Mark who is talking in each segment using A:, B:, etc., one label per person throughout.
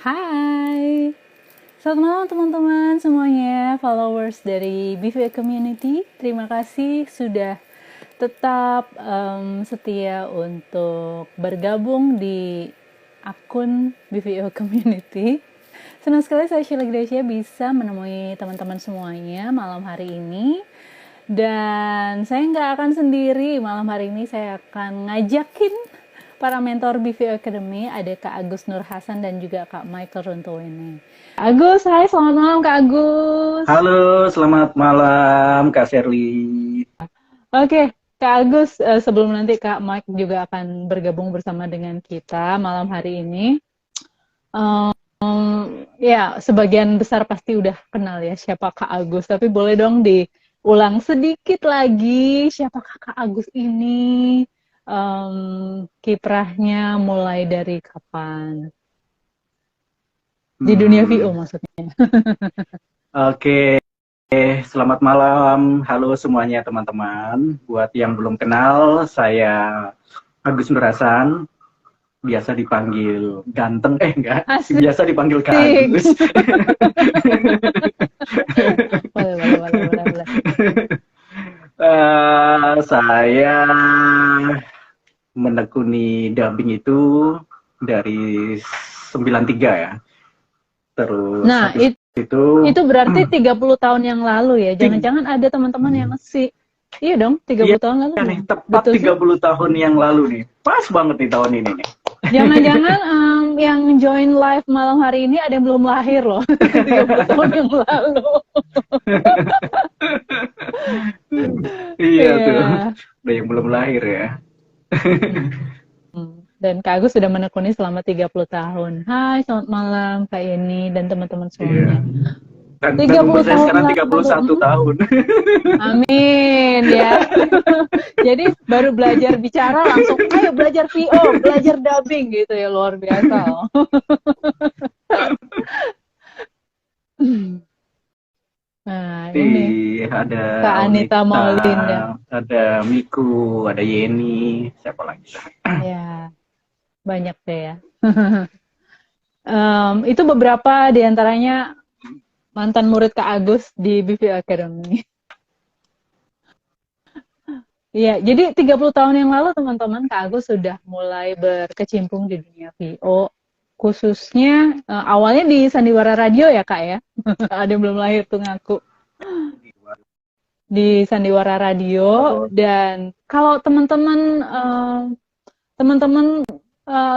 A: Hai, selamat malam teman-teman semuanya, followers dari BVO Community. Terima kasih sudah tetap setia untuk bergabung di akun BVO Community. Senang sekali saya Sheila Gracia bisa menemui teman-teman semuanya malam hari ini. Dan saya nggak akan sendiri, malam hari ini saya akan ngajakin para mentor BVO Academy, ada Kak Agus Nur Hasan dan juga Kak Michael Runtuwene. Agus, hai, selamat malam Kak Agus.
B: Halo, selamat malam Kak Sherly.
A: Oke, Kak Agus, sebelum nanti Kak Mike juga akan bergabung bersama dengan kita malam hari ini. Ya, sebagian besar pasti udah kenal ya siapa Kak Agus, tapi boleh dong diulang sedikit lagi siapakah Kak Agus ini, kiprahnya mulai dari kapan? Di dunia VO maksudnya.
B: Oke, selamat malam. Halo semuanya teman-teman. Buat yang belum kenal, saya Agus Nur Hasan. Biasa dipanggil ganteng, enggak.
A: Asik.
B: Biasa dipanggil Kak Agus.
A: Boleh.
B: Saya menekuni dubbing itu dari 93 ya. Terus
A: nah, itu berarti 30 tahun yang lalu ya. Jangan-jangan ada teman-teman yang iya dong, 30 tahun lalu.
B: Nih, tepat 30 tahun yang lalu nih. Pas banget nih tahun ini nih.
A: Jangan-jangan yang join live malam hari ini ada yang belum lahir loh. 30 tahun yang lalu.
B: Iya tuh. Ada yang belum lahir ya.
A: Dan Kak Agus sudah menekuni selama 30 tahun. Hai, selamat malam Kak Yeni dan teman-teman semuanya.
B: Dan 30 saya sekarang 31 tahun.
A: Amin ya. Jadi baru belajar bicara langsung ayo belajar VO, belajar dubbing gitu ya, luar biasa. Nah, ini
B: ada
A: Kak Anita Maulinda,
B: ada Miku, ada Yeni, siapa lagi?
A: Ya, banyak deh ya. Itu beberapa diantaranya mantan murid Kak Agus di BVO Academy. Iya, jadi 30 tahun yang lalu teman-teman Kak Agus sudah mulai berkecimpung di dunia VO, khususnya awalnya di Sandiwara Radio ya Kak ya. Ada yang belum lahir tuh ngaku. Di Sandiwara Radio. Dan kalau teman-teman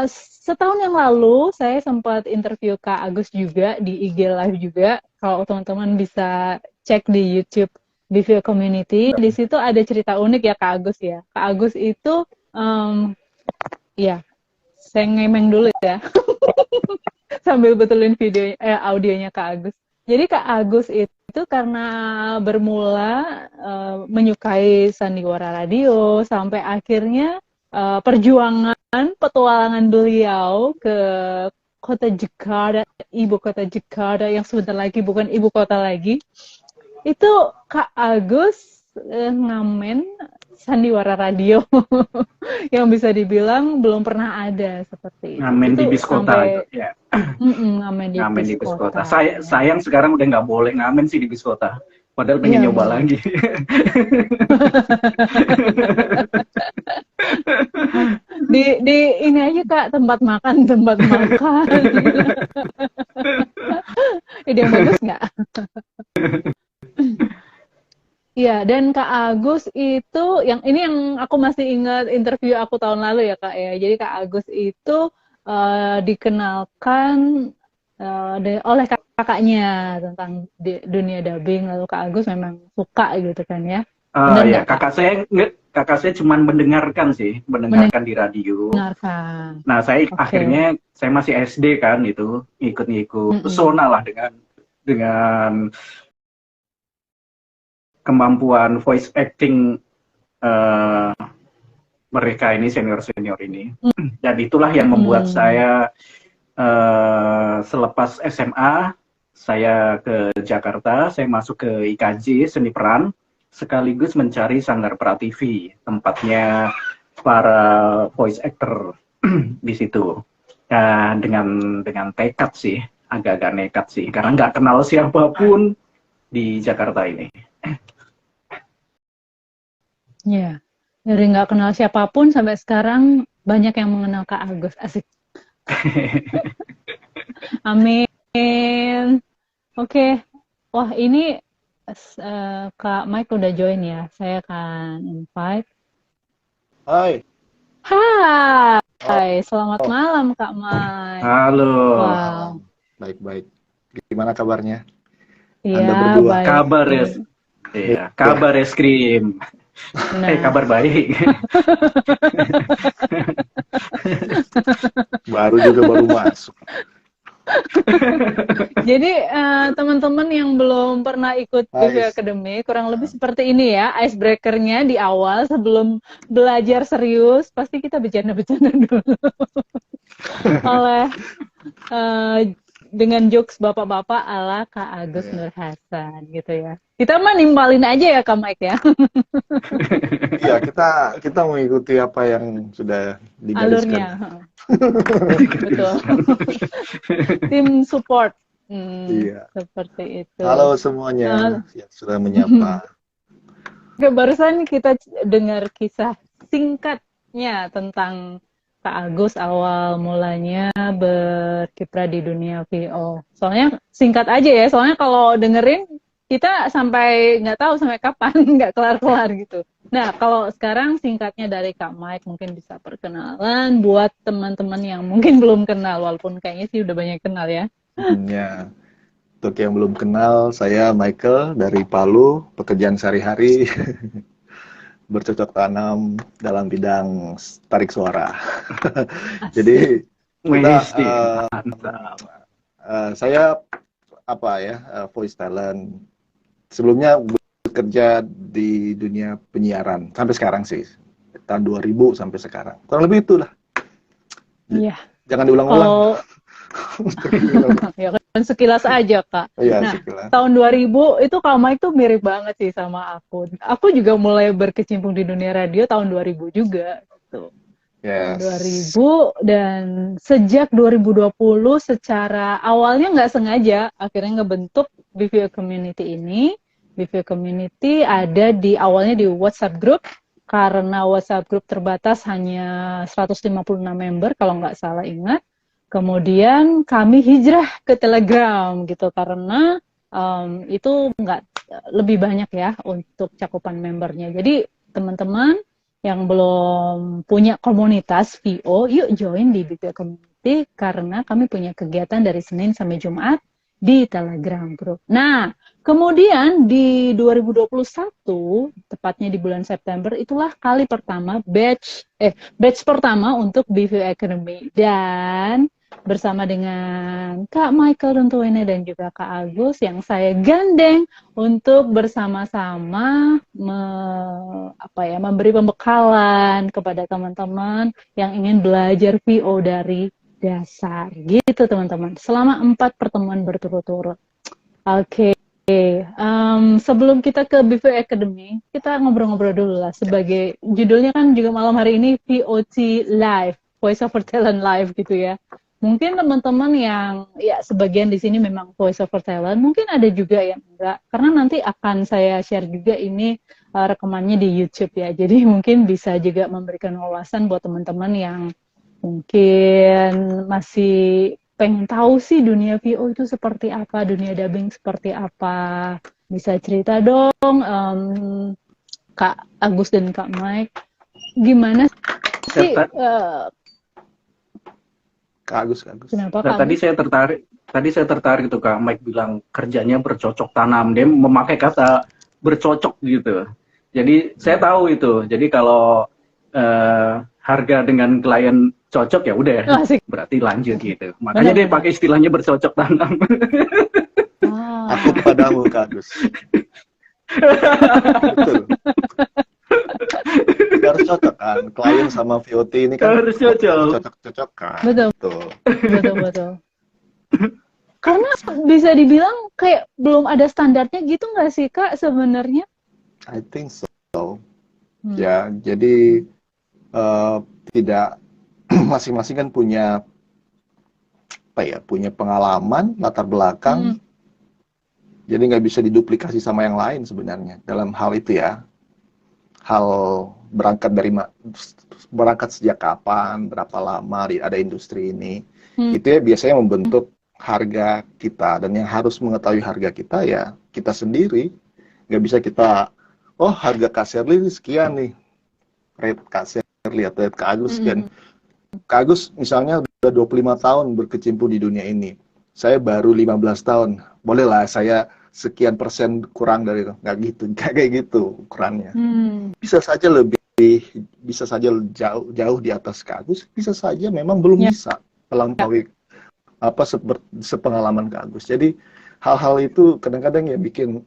A: setahun yang lalu saya sempat interview Kak Agus juga di IG Live juga. Kalau teman-teman bisa cek di YouTube BVO Community, di situ ada cerita unik ya Kak Agus ya. Kak Agus itu, ya, saya ngemeng dulu ya, sambil betulin audionya Kak Agus. Jadi Kak Agus itu karena bermula menyukai Sandiwara Radio sampai akhirnya perjuangan petualangan beliau ke kota Jakarta, ibu kota Jakarta yang sebentar lagi bukan ibu kota lagi, itu Kak Agus ngamen Sandiwara Radio yang bisa dibilang belum pernah ada seperti itu.
B: Ngamen di bis kota ya.
A: Ngamen di bis kota.
B: Sayang sekarang udah nggak boleh ngamen sih di bis kota. Padahal pengen nyoba lagi.
A: di ini aja Kak, tempat makan. Ide yang bagus nggak? Iya, dan Kak Agus itu yang aku masih ingat interview aku tahun lalu ya Kak ya. Jadi Kak Agus itu dikenalkan oleh kakaknya tentang dunia dubbing, lalu Kak Agus memang suka gitu kan ya.
B: Ya, kakak saya cuma mendengarkan di radio.
A: Mendengarkan.
B: Nah, akhirnya saya masih SD kan itu, ikut-ikut pesona lah dengan kemampuan voice acting mereka ini, senior ini. Dan itulah yang membuat saya selepas SMA saya ke Jakarta, saya masuk ke IKJ Seni Peran, sekaligus mencari Sanggar Prativi, tempatnya para voice actor di situ. dengan tekad sih, agak-agak nekat sih, karena nggak kenal siapapun di Jakarta ini.
A: Ya, dari nggak kenal siapapun sampai sekarang banyak yang mengenal Kak Agus. Asik. Amin. Oke. Wah, ini Kak Mike udah join ya. Saya akan invite.
C: Hai.
A: Hai, selamat
C: Oh,
A: malam Kak Mike.
B: Halo,
A: Wow.
C: baik-baik. Gimana kabarnya?
A: Iya,
C: Anda berdua?
A: baik.
B: kabar ya, iya,
C: Ya,
B: kabar es krim.
A: Nah,
B: Kabar baik.
C: baru masuk.
A: jadi teman-teman yang belum pernah ikut
C: Hai.
A: BV Academy, kurang lebih seperti ini ya, icebreaker-nya di awal sebelum belajar serius, pasti kita bercanda-bercanda dulu oleh eh, dengan jokes bapak-bapak ala Kak Agus
C: Ya.
A: Nur Hasan gitu ya. Kita mah nimpalin aja ya Kak Mike ya,
C: Iya, kita mengikuti apa yang sudah digariskan.
A: alurnya. Betul. Tim support.
C: Iya.
A: Seperti itu.
C: Halo semuanya yang sudah menyapa.
A: Barusan kita dengar kisah singkatnya tentang Kak Agus awal mulanya berkiprah di dunia VO. Soalnya singkat aja ya, soalnya kalau dengerin kita sampai nggak tahu sampai kapan, nggak kelar-kelar gitu. Nah, kalau sekarang singkatnya dari Kak Mike mungkin bisa perkenalan buat teman-teman yang mungkin belum kenal, walaupun kayaknya sih udah banyak kenal ya.
C: Ya, untuk yang belum kenal, saya Michael dari Palu, pekerjaan sehari-hari bercocok tanam dalam bidang tarik suara. Jadi kita
B: Mesti, mantap.
C: saya voice talent. Sebelumnya bekerja di dunia penyiaran sampai sekarang sih. Tahun 2000 sampai sekarang. Kurang lebih itulah.
A: Iya.
C: Jangan diulang-ulang.
A: Kalau ya kan sekilas aja Kak.
C: Iya,
A: Nah,
C: sekilas.
A: tahun 2000 itu Kak Mike tuh mirip banget sih sama aku. Aku juga mulai berkecimpung di dunia radio tahun 2000 juga gitu. Tahun
C: Yes.
A: 2000 dan sejak 2020 secara awalnya nggak sengaja akhirnya ngebentuk BVO Community ini. BVO Community ada di awalnya di WhatsApp group karena WhatsApp group terbatas hanya 156 member kalau nggak salah ingat. Kemudian kami hijrah ke Telegram gitu karena itu nggak lebih banyak ya untuk cakupan membernya. Jadi teman-teman yang belum punya komunitas VO, yuk join di BPO Community karena kami punya kegiatan dari Senin sampai Jumat di Telegram Group. Nah, kemudian di 2021, tepatnya di bulan September, itulah kali pertama batch pertama untuk BVO Academy. Dan bersama dengan Kak Michael tentunya dan juga Kak Agus yang saya gandeng untuk bersama-sama memberi pembekalan kepada teman-teman yang ingin belajar VO dari dasar gitu teman-teman selama 4 pertemuan berturut-turut. Oke. Sebelum kita ke BVO Academy, kita ngobrol-ngobrol dulu lah sebagai judulnya kan juga malam hari ini VOT Live, Voice Over Talent Live gitu ya. Mungkin teman-teman yang ya sebagian di sini memang voice over talent, mungkin ada juga yang enggak. Karena nanti akan saya share juga ini rekamannya di YouTube ya. Jadi mungkin bisa juga memberikan wawasan buat teman-teman yang mungkin masih pengen tahu sih dunia VO itu seperti apa, dunia dubbing seperti apa. Bisa cerita dong Kak Agus dan Kak Mike, gimana sih
C: Kak Agus.
A: kenapa
B: Nah,
A: Kak Agus?
B: Tadi saya tertarik tuh Kak Mike bilang kerjanya bercocok tanam. Dia memakai kata bercocok gitu. Jadi saya tahu itu. Jadi kalau harga dengan klien cocok ya udah, berarti lanjut gitu. Makanya dia pakai istilahnya bercocok tanam.
C: Aku padamu Kak Agus. Betul. Harus cocok kan, klien sama VOT ini kan
B: harus cocok.
C: Cocok kan.
A: Betul. Karena bisa dibilang kayak belum ada standarnya gitu nggak sih Kak sebenarnya?
C: I think so. Ya, jadi tidak masing-masing kan punya apa ya, punya pengalaman, latar belakang, jadi nggak bisa diduplikasi sama yang lain sebenarnya dalam hal itu ya. Hal berangkat sejak kapan, berapa lama ada industri ini, itu ya biasanya membentuk harga kita, dan yang harus mengetahui harga kita ya kita sendiri. Nggak bisa kita, oh harga Kak Sherly sekian nih, rate Kak Sherly atau rate Kak Agus sekian. Kak Agus misalnya udah 25 tahun berkecimpung di dunia ini, saya baru 15 tahun, bolehlah saya sekian persen kurang dari itu. Nggak gitu, nggak kayak gitu ukurannya. Bisa saja bisa saja jauh di atas Kak Agus, bisa saja memang belum bisa melampaui sepengalaman Kak Agus. Jadi hal-hal itu kadang-kadang ya bikin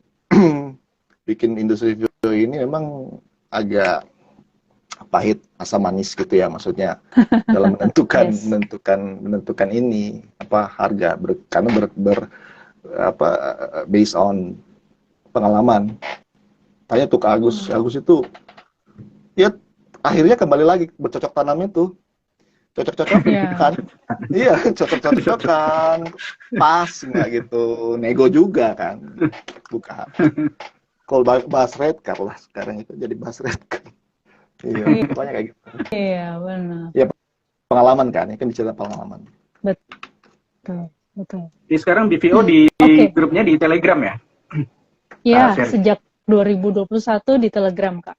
C: bikin industri video ini memang agak pahit asam manis gitu ya, maksudnya dalam menentukan ini harga karena based on pengalaman. Tanya tuh ke Agus itu ya akhirnya kembali lagi bercocok tanam itu. Cocok-cocok kan? Iya, cocok-cocokan. Pas nggak gitu. Nego juga kan. Bukan. Kalau bahas red card lah sekarang itu jadi bahas red card. Iya, pokoknya kayak gitu.
A: Iya, benar.
C: Ya pengalaman kan, ya kan bicara pengalaman.
A: Betul.
B: Jadi sekarang BVO di grupnya di Telegram ya?
A: Iya, sejak 2021 di Telegram, Kak.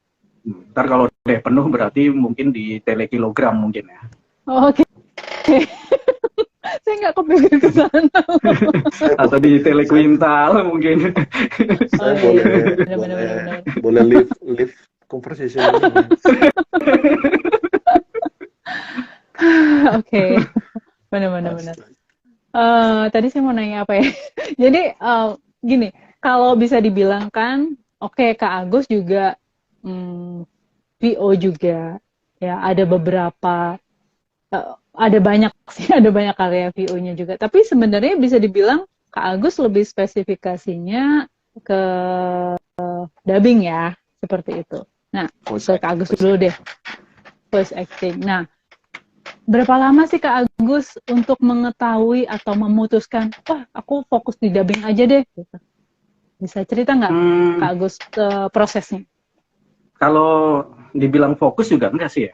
B: Ntar kalau udah penuh berarti mungkin di telekilogram mungkin ya?
A: Oke. Saya nggak kepikir ke sana.
B: Atau di telekuintal mungkin.
C: Saya boleh live conversation ini.
A: Oke. Benar. Tadi saya mau nanya apa ya? Jadi gini, kalau bisa dibilang kan, Kak Agus juga VO juga, ya ada beberapa, ada banyak karya VO-nya juga. Tapi sebenarnya bisa dibilang Kak Agus lebih spesifikasinya ke dubbing ya, seperti itu. Nah, Kak Agus dulu deh, voice acting. Nah, berapa lama sih Kak Agus untuk mengetahui atau memutuskan, wah aku fokus di dubbing aja deh? Bisa cerita nggak Kak Agus prosesnya?
B: Kalau dibilang fokus juga enggak sih ya.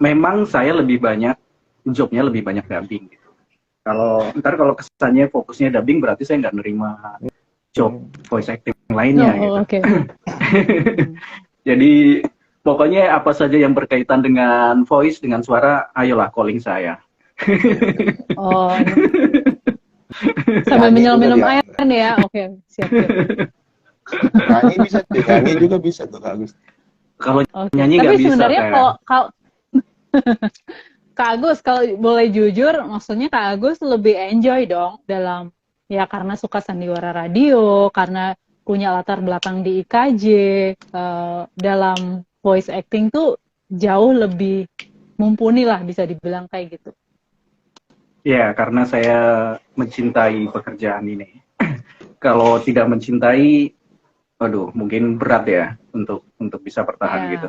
B: Memang saya jobnya lebih banyak dubbing gitu. Kalau kesannya fokusnya dubbing berarti saya nggak nerima job voice acting lainnya gitu.
A: Okay.
B: Jadi pokoknya apa saja yang berkaitan dengan voice, dengan suara, ayolah calling saya.
A: Sambil minum air kan ya? Oke, siap.
C: Nyanyi juga bisa tuh Kak Agus.
B: Kalau nyanyi nggak bisa. Tapi
A: sebenarnya kalau Kak Agus, kalau boleh jujur, maksudnya Kak Agus lebih enjoy dong dalam, ya karena suka sandiwara radio, karena punya latar belakang di IKJ, dalam voice acting tuh jauh lebih mumpuni lah, bisa dibilang kayak gitu.
B: Ya, karena saya mencintai pekerjaan ini. Kalau tidak mencintai, aduh, mungkin berat ya untuk bisa bertahan gitu.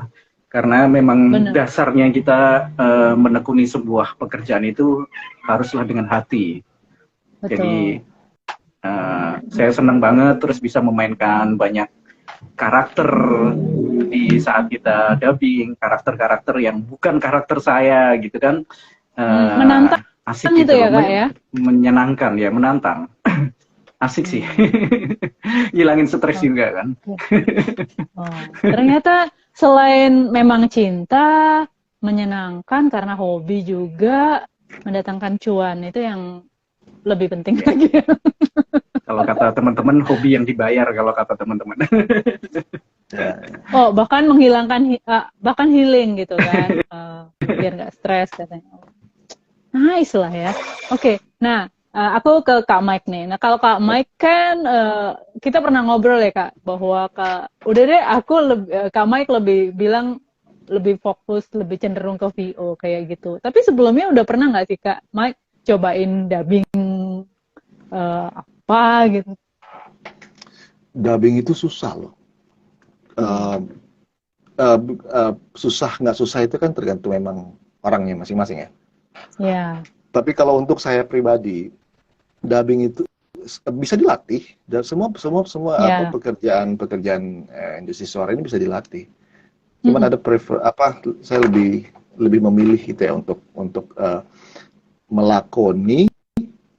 B: Karena memang dasarnya kita menekuni sebuah pekerjaan itu haruslah dengan hati. Betul. Jadi saya senang banget terus bisa memainkan banyak karakter di saat kita dubbing, karakter-karakter yang bukan karakter saya gitu kan.
A: Menantang
B: asik
A: gitu ya Kak ya?
B: Menyenangkan ya, menantang. Asik sih. Ngilangin stres juga kan.
A: Ternyata selain memang cinta, menyenangkan karena hobi juga, mendatangkan cuan, itu yang lebih penting lagi.
B: Kalau kata teman-teman, hobi yang dibayar kalau kata teman-teman.
A: Bahkan menghilangkan, bahkan healing gitu kan, biar nggak stres katanya. Nice lah ya. Oke, nah aku ke Kak Mike nih. Nah kalau Kak Mike kan kita pernah ngobrol ya Kak, bahwa udah deh Kak Mike lebih bilang lebih fokus, lebih cenderung ke VO kayak gitu. Tapi sebelumnya udah pernah nggak sih Kak Mike cobain dubbing apa gitu?
C: Dubbing itu susah loh. Susah nggak susah itu kan tergantung memang orangnya masing-masing ya.
A: Iya.
C: Tapi kalau untuk saya pribadi, dubbing itu bisa dilatih, dan semua
A: Ya.
C: pekerjaan industri suara ini bisa dilatih. Cuman ada saya lebih memilih gitu ya untuk melakoni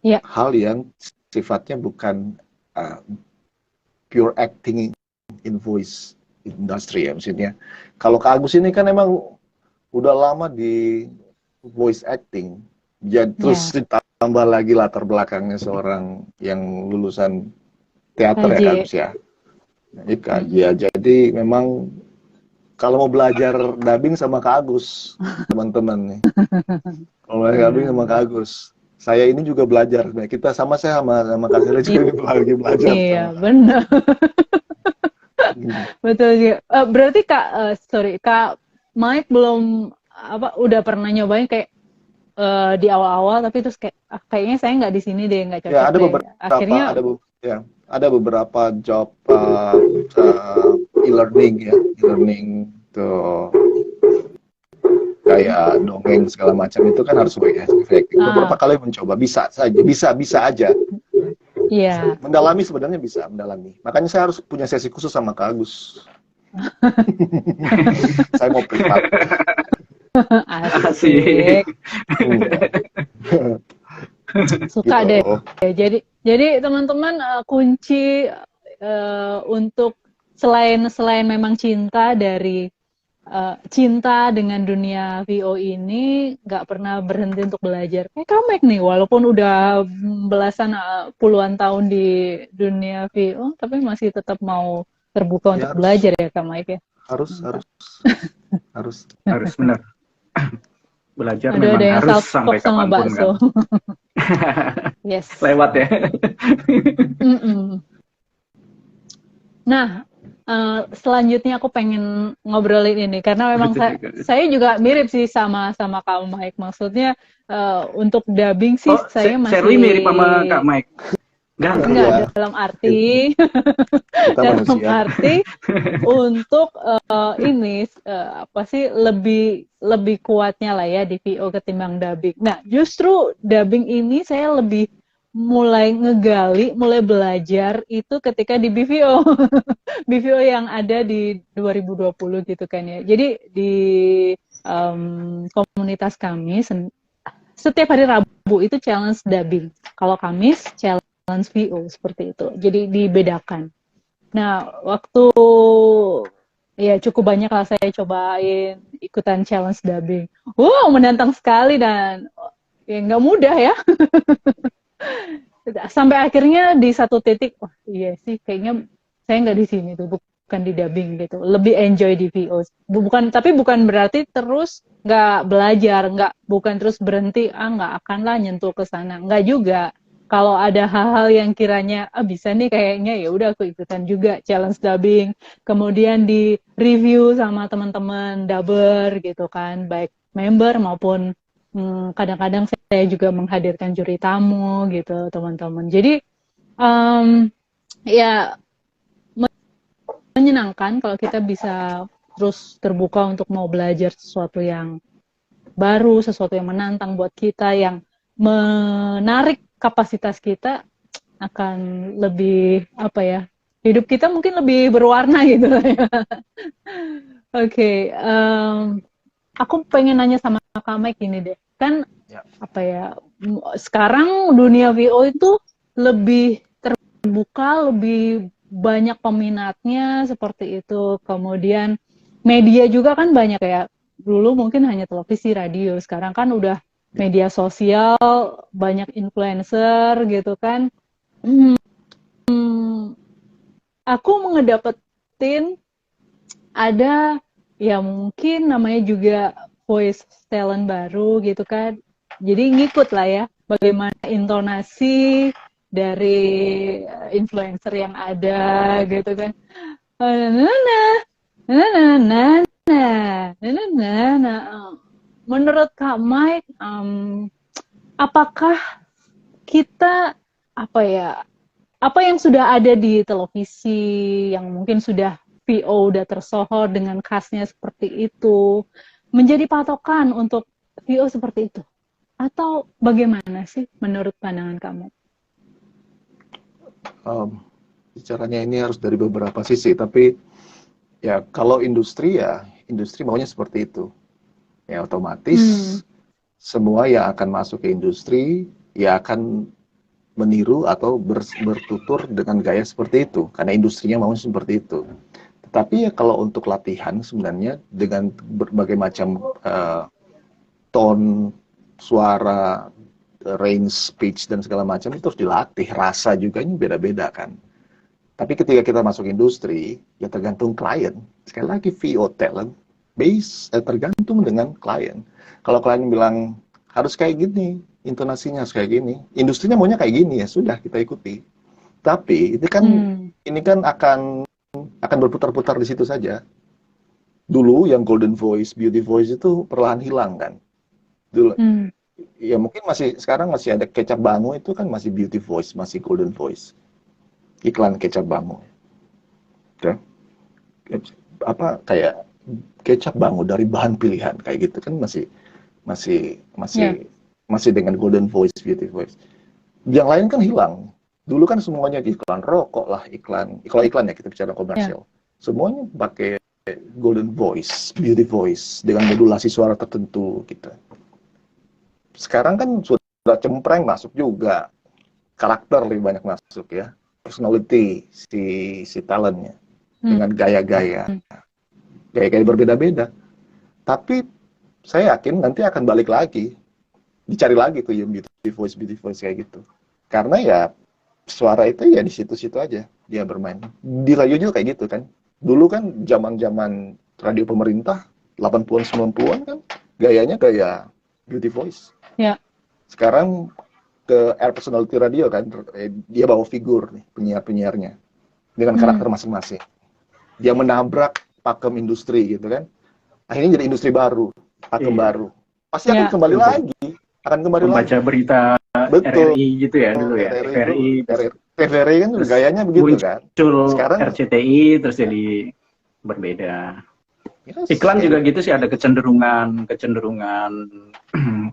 A: Ya.
C: hal yang sifatnya bukan pure acting in voice industry ya, maksudnya. Kalau Kak Agus ini kan emang udah lama di voice acting, jadi terus ditambah lagi latar belakangnya seorang yang lulusan teater ya Kak Agus ya. Ya, jadi memang kalau mau belajar dubbing sama Kak Agus, teman-teman nih. Kalau belajar dubbing sama Kak Agus. Saya ini juga belajar. Kita saya sama Kak Sela juga lagi belajar.
A: Iya, benar. Betul sih. Berarti Kak Mike belum udah pernah nyobain kayak di awal-awal, tapi terus kayaknya saya nggak di sini deh, nggak cocok
C: ya, ada
A: deh.
C: beberapa,
A: Akhirnya
C: ada beberapa job e-learning tuh kayak dongeng segala macam itu kan harus voice acting. Beberapa kali mencoba, bisa aja.
A: Iya.
C: Mendalami sebenarnya bisa mendalami. Makanya saya harus punya sesi khusus sama Kak Agus. Saya mau privat.
A: Asik. Suka
C: gitu.
A: deh. Jadi teman-teman, kunci untuk selain memang cinta dengan dunia VO ini, nggak pernah berhenti untuk belajar. Kayak Kamek nih, walaupun udah puluhan tahun di dunia VO, tapi masih tetap mau terbuka untuk belajar ya Kak Mike ya.
B: Harus benar. Belajar
A: Ada
B: memang
A: yang
B: harus sampai
A: sama
B: kapanpun
A: bakso.
B: kan.
A: Yes.
B: Lewat ya.
A: Nah, selanjutnya aku pengen ngobrolin ini karena memang saya juga mirip sih sama Kak Mike. Maksudnya untuk dubbing sih saya masih
B: Shirley mirip sama Kak Mike.
A: Enggak, dalam arti untuk lebih kuatnya lah ya di VO ketimbang dubbing. Nah, justru dubbing ini saya lebih mulai belajar itu ketika di BVO. BVO yang ada di 2020 gitu kan ya. Jadi di komunitas kami setiap hari Rabu itu challenge dubbing. Kalau Kamis challenge VO seperti itu. Jadi dibedakan. Nah, waktu ya cukup banyak lah saya cobain ikutan challenge dubbing. Wow, menantang sekali dan ya nggak mudah ya. Sampai akhirnya di satu titik, iya sih kayaknya saya nggak di sini tuh, bukan di dubbing gitu. Lebih enjoy di VO. Tapi bukan berarti terus nggak belajar, bukan terus berhenti, nggak akan lah nyentuh ke sana. Nggak juga. Kalau ada hal-hal yang kiranya bisa nih kayaknya, ya udah aku ikutan juga challenge dubbing. Kemudian di review sama teman-teman dubber gitu kan, baik member maupun kadang-kadang saya juga menghadirkan juri tamu gitu teman-teman. Jadi ya menyenangkan kalau kita bisa terus terbuka untuk mau belajar sesuatu yang baru, sesuatu yang menantang buat kita, yang menarik kapasitas kita, akan lebih hidup kita mungkin lebih berwarna gitu ya. Oke, aku pengen nanya sama Kak Mike ini deh, kan sekarang dunia VO itu lebih terbuka, lebih banyak peminatnya seperti itu, kemudian media juga kan banyak ya, dulu mungkin hanya televisi, radio, sekarang kan udah media sosial, banyak influencer gitu kan. Aku ngedapetin ada ya mungkin namanya juga voice talent baru gitu kan. Jadi ngikut lah ya bagaimana intonasi dari influencer yang ada gitu kan. Menurut Kak Mike, apakah kita apa yang sudah ada di televisi yang mungkin sudah VO udah tersohor dengan khasnya seperti itu menjadi patokan untuk VO seperti itu? Atau bagaimana sih menurut pandangan kamu?
C: Bicaranya ini harus dari beberapa sisi, tapi ya kalau industri ya industri maunya seperti itu. Ya otomatis semua yang akan masuk ke industri ya akan meniru atau bertutur dengan gaya seperti itu karena industrinya mau seperti itu. Tetapi ya kalau untuk latihan sebenarnya dengan berbagai macam tone, suara, range, pitch dan segala macam itu harus dilatih. Rasa juga ini beda-beda kan. Tapi ketika kita masuk industri, ya tergantung klien. Sekali lagi VO talent tergantung dengan klien. Kalau klien bilang harus kayak gini, intonasinya harus kayak gini, industrinya maunya kayak gini, ya sudah kita ikuti. Tapi ini kan akan berputar-putar di situ saja. Dulu yang golden voice, beauty voice itu perlahan hilang kan. Dulu ya mungkin sekarang masih ada kecap bango itu kan masih beauty voice, masih golden voice. Iklan kecap bango. Ya. Apa kayak kecap bango dari bahan pilihan kayak gitu kan masih dengan golden voice, beauty voice. Yang lain kan hilang. Dulu kan semuanya iklan rokok lah, kalau iklan ya kita bicara komersial. Semuanya pakai golden voice, beauty voice dengan modulasi suara tertentu gitu. Sekarang kan sudah cempreng masuk juga. Karakter lebih banyak masuk ya. Personality si talentnya dengan gaya-gaya berbeda-beda. Tapi saya yakin nanti akan balik lagi, dicari lagi tuh yang beauty voice kayak gitu. Karena ya suara itu ya di situ-situ aja dia bermain. Di radio juga kayak gitu kan. Dulu kan zaman-zaman radio pemerintah 80-an 90-an kan gayanya kayak beauty voice.
A: Ya.
C: Sekarang ke air personality radio kan, dia bawa figur nih penyiar-penyiarnya dengan karakter masing-masing. Dia menabrak pakem industri gitu kan. Akhirnya jadi industri baru, pakem baru. Pasti akan kembali lagi,
B: membaca berita RRI gitu ya dulu ya.
C: TVRI kan gayanya begitu kan.
B: Sekarang RCTI terus jadi berbeda. Iklan juga gitu sih, ada kecenderungan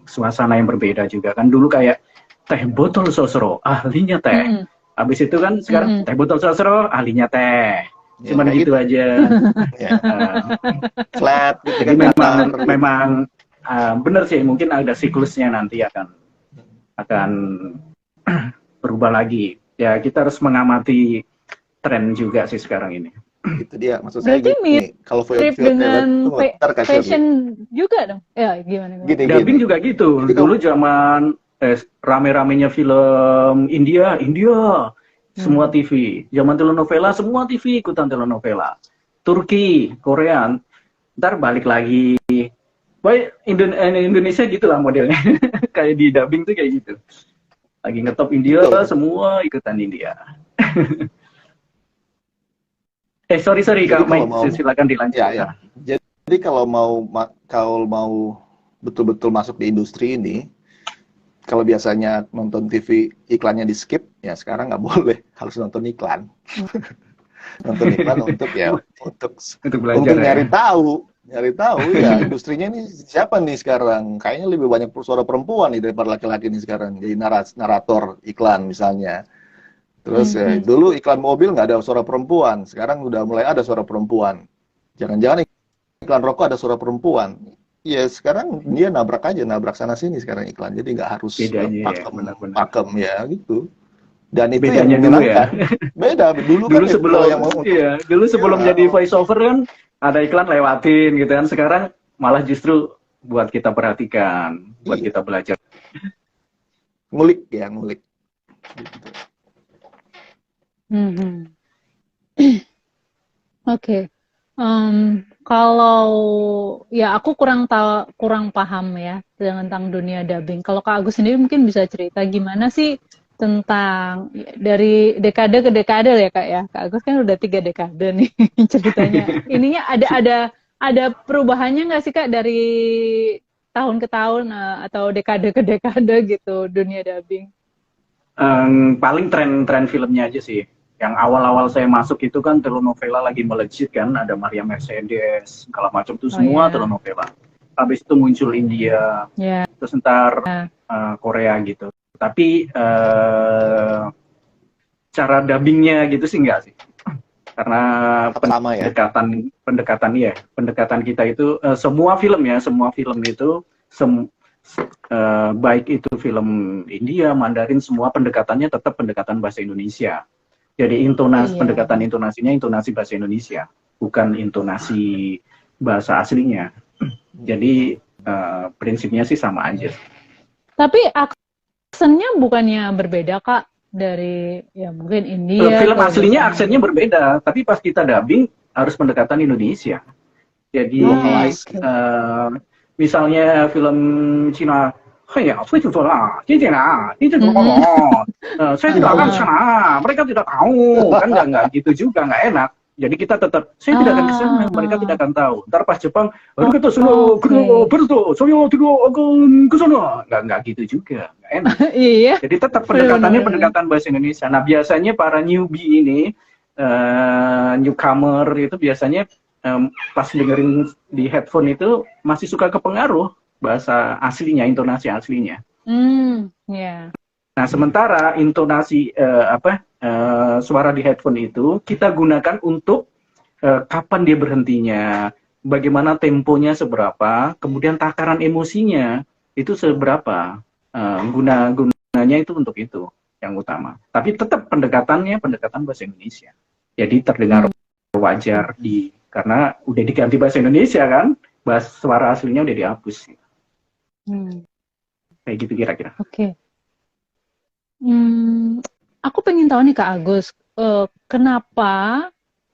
B: suasana yang berbeda juga kan. Dulu kayak teh botol sosro, ahlinya teh. Habis itu kan sekarang teh botol sosro, ahlinya teh. Cuman gitu aja.
C: Flat gitu
B: kan. Memang bener sih, mungkin ada siklusnya nanti akan berubah lagi. Ya kita harus mengamati tren juga sih sekarang ini.
C: Itu dia maksud saya
A: gini. Kalau dengan fashion juga dong. Ya gimana?
B: Dubbing juga gitu. Dulu zaman rame-ramenya film India, semua TV. Zaman telenovela, semua TV ikutan telenovela. Turki, Korea, ntar balik lagi. Baik, Indonesia gitulah modelnya. Kayak di dubbing tuh kayak gitu. Lagi ngetop India, semua ikutan India. Sorry Kak Mike, silakan dilanjut.
C: Ya. Jadi kalau mau betul-betul masuk di industri ini, kalau biasanya nonton TV iklannya di skip, ya sekarang nggak boleh, harus nonton iklan. Nonton iklan untuk belajar, untuk nyari tahu ya industrinya ini siapa nih sekarang. Kayaknya lebih banyak suara perempuan nih daripada laki-laki nih sekarang, jadi narator iklan misalnya. Terus dulu iklan mobil nggak ada suara perempuan, sekarang udah mulai ada suara perempuan. Jangan-jangan iklan rokok ada suara perempuan. Ya sekarang dia nabrak sana sini sekarang iklan, jadi nggak harus pakem ya gitu. Dan itu
B: bedanya yang dulu ya.
C: Beda dulu kan
B: dulu sebelum jadi voice over kan ada iklan lewatin gitu kan. Sekarang malah justru buat kita perhatikan, buat kita belajar.
C: Ngulik. Gitu.
A: Oke. Kalau ya aku kurang paham ya tentang dunia dubbing. Kalau Kak Agus sendiri mungkin bisa cerita gimana sih tentang dari dekade ke dekade ya Kak ya. Kak Agus kan udah 3 dekade nih ceritanya. Ininya ada perubahannya nggak sih Kak dari tahun ke tahun atau dekade ke dekade gitu dunia dubbing?
B: Paling tren filmnya aja sih. Yang awal-awal saya masuk itu kan telenovela lagi melejit kan, ada Maria Mercedes, segala macam tuh semua telenovela. Habis itu muncul India, terus ntar Korea gitu. Tapi cara dubbingnya gitu sih enggak sih. Karena
C: Sama ya.
B: pendekatan kita itu semua film itu baik itu film India, Mandarin, semua pendekatannya tetap pendekatan bahasa Indonesia. Jadi pendekatan intonasinya intonasi bahasa Indonesia, bukan intonasi bahasa aslinya. Jadi prinsipnya sih sama aja.
A: Tapi aksennya bukannya berbeda, Kak, dari ya mungkin India.
B: Film aslinya aksennya berbeda, tapi pas kita dubbing harus pendekatan Indonesia. Jadi misalnya film Cina, saya tidak akan sana, mereka tidak tahu, kan nggak gitu juga, nggak enak. Jadi kita tetap, saya tidak akan ke sana, mereka tidak akan tahu. Ntar pas Jepang, kita sudah ke sana, nggak gitu juga, nggak enak.
A: Iya.
B: Jadi tetap pendekatannya pendekatan bahasa Indonesia. Nah biasanya para newbie ini, newcomer itu biasanya pas dengerin di headphone itu masih suka kepengaruh bahasa aslinya, intonasi aslinya.
A: Yeah.
B: Nah sementara intonasi suara di headphone itu kita gunakan untuk kapan dia berhentinya, bagaimana temponya seberapa, kemudian takaran emosinya itu seberapa. Gunanya itu untuk itu yang utama. Tapi tetap pendekatannya pendekatan bahasa Indonesia. Jadi terdengar wajar karena udah diganti bahasa Indonesia kan, suara aslinya udah dihapus. Kayak gitu kira-kira.
A: Oke. Aku pengen tahu nih Kak Agus, kenapa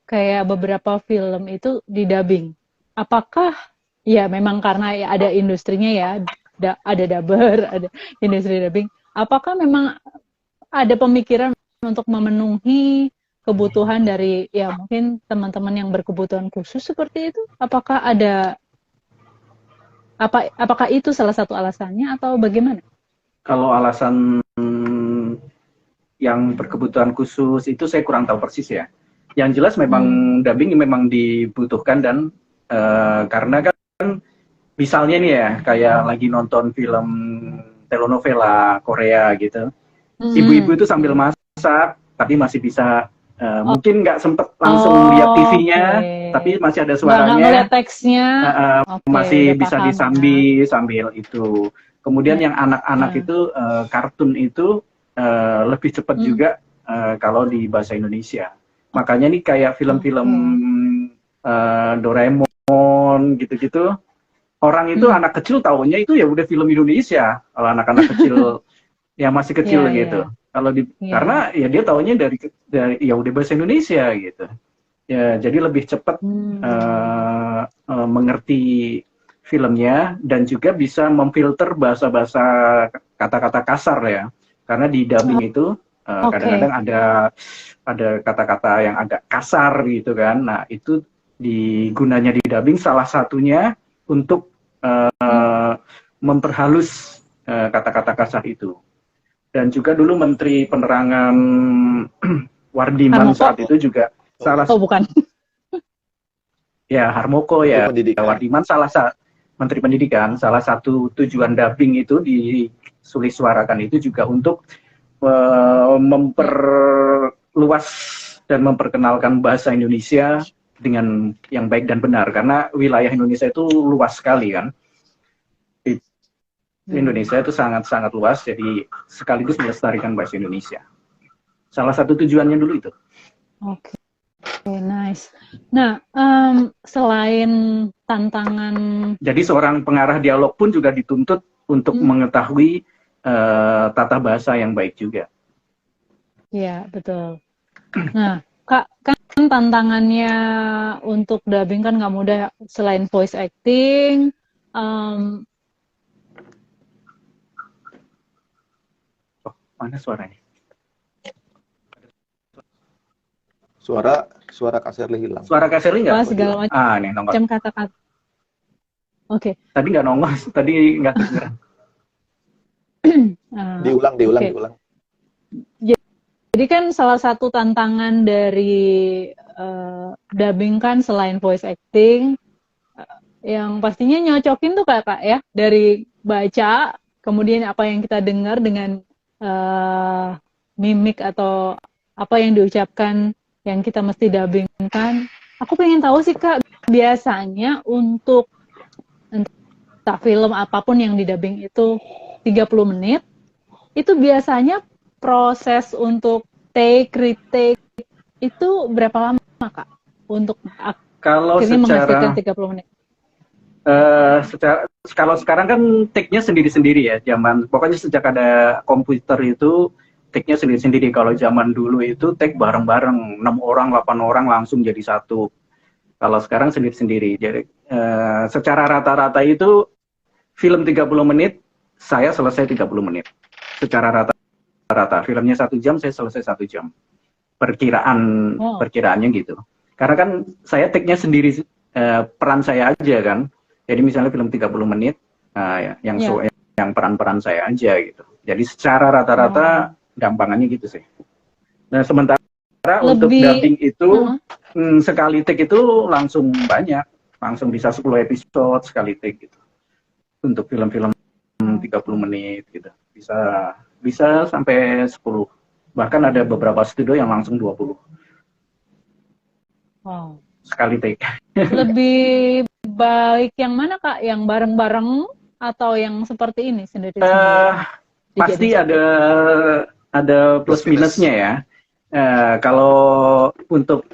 A: kayak beberapa film itu didubbing? Apakah ya memang karena ya ada industrinya ya, ada dubber, ada industri dubbing. Apakah memang ada pemikiran untuk memenuhi kebutuhan dari ya mungkin teman-teman yang berkebutuhan khusus seperti itu? Apakah itu salah satu alasannya atau bagaimana?
B: Kalau alasan yang berkebutuhan khusus itu saya kurang tahu persis ya. Yang jelas memang dubbing memang dibutuhkan dan karena kan misalnya nih ya kayak lagi nonton film telenovela Korea gitu, ibu-ibu itu sambil masak tapi masih bisa mungkin nggak sempet langsung lihat TV-nya, tapi masih ada suaranya,
A: ngeliat teksnya,
B: masih bisa sambil itu. Kemudian yang anak-anak itu kartun itu lebih cepat juga kalau di bahasa Indonesia. Makanya nih kayak film-film Doraemon gitu-gitu, orang itu anak kecil taunya itu ya udah film Indonesia. Kalau anak-anak kecil yang masih kecil gitu. Kalau karena ya dia taunya dari ya udah bahasa Indonesia gitu. Ya jadi lebih cepat mengerti filmnya dan juga bisa memfilter bahasa-bahasa kata-kata kasar ya. Karena di dubbing itu kadang-kadang ada kata-kata yang agak kasar gitu kan. Nah itu gunanya di dubbing salah satunya untuk memperhalus kata-kata kasar itu. Dan juga dulu Menteri Penerangan Wardiman saat itu juga
A: bukan.
B: Ya Harmoko ya. Wardiman Menteri Pendidikan, salah satu tujuan dubbing itu disulissuarakan itu juga untuk memperluas dan memperkenalkan bahasa Indonesia dengan yang baik dan benar, karena wilayah Indonesia itu luas sekali kan. Indonesia itu sangat-sangat luas, jadi sekaligus melestarikan bahasa Indonesia. Salah satu tujuannya dulu itu.
A: Oke. Nice. Nah, selain tantangan...
B: Jadi seorang pengarah dialog pun juga dituntut untuk mengetahui tata bahasa yang baik juga.
A: Iya, betul. Nah, Kak, kan tantangannya untuk dubbing kan nggak mudah, selain voice acting,
B: mana suaranya?
C: Suara Kak Sherly hilang.
B: Suara Kak Sherly nggak?
A: Segala
B: nih nongol.
A: Macam kata-kata. Oke.
B: Tadi nggak nongol, tadi nggak kedengeran.
C: Diulang.
A: Jadi kan salah satu tantangan dari dubbing kan selain voice acting, yang pastinya nyocokin tuh Kak ya, dari baca kemudian apa yang kita dengar dengan mimik atau apa yang diucapkan yang kita mesti dubbingkan. Aku pengen tahu sih Kak, biasanya untuk entah film apapun yang didubbing itu 30 menit, itu biasanya proses untuk take, retake itu berapa lama Kak? Untuk
B: Kalau
A: akhirnya menghasilkan
B: secara
A: 30 menit.
B: Kalau sekarang kan take-nya sendiri-sendiri ya, pokoknya sejak ada komputer itu take-nya sendiri-sendiri. Kalau zaman dulu itu take bareng-bareng, 6 orang, 8 orang langsung jadi satu. Kalau sekarang sendiri-sendiri. Jadi secara rata-rata itu film 30 menit, saya selesai 30 menit. Secara rata-rata, filmnya 1 jam, saya selesai 1 jam. Perkiraannya gitu. Karena kan saya take-nya sendiri, peran saya aja kan. Jadi misalnya film 30 menit, yang peran-peran saya aja gitu. Jadi secara rata-rata gampangannya gitu sih. Nah sementara untuk dubbing itu, sekali take itu langsung banyak. Langsung bisa 10 episode sekali take gitu. Untuk film-film 30 menit gitu. Bisa sampai 10. Bahkan ada beberapa studio yang langsung 20.
A: Wow.
B: Sekali take.
A: Lebih baik yang mana Kak? Yang bareng-bareng atau yang seperti ini sendiri-sendiri?
B: Pasti ada plus minusnya ya. Kalau untuk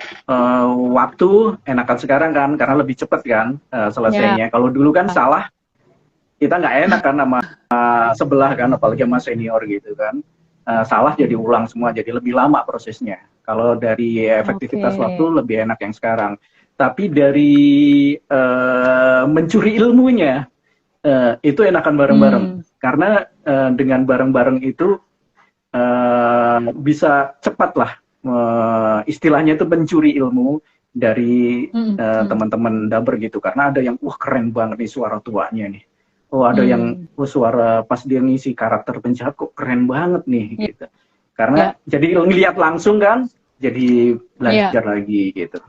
B: waktu enakan sekarang kan, karena lebih cepat kan selesainya. Kalau dulu kan salah, kita nggak enak kan sama sebelah kan, apalagi sama senior gitu kan. Salah jadi ulang semua, jadi lebih lama prosesnya. Kalau dari efektivitas waktu lebih enak yang sekarang. Tapi dari mencuri ilmunya, itu enakan bareng-bareng. Karena dengan bareng-bareng itu bisa cepat lah, istilahnya itu mencuri ilmu dari teman-teman dubber gitu. Karena ada yang, wah keren banget nih suara tuanya nih. Oh ada yang suara pas dia ngisi karakter penjahat kok keren banget nih gitu. Karena jadi ngelihat langsung kan, jadi belajar lagi gitu.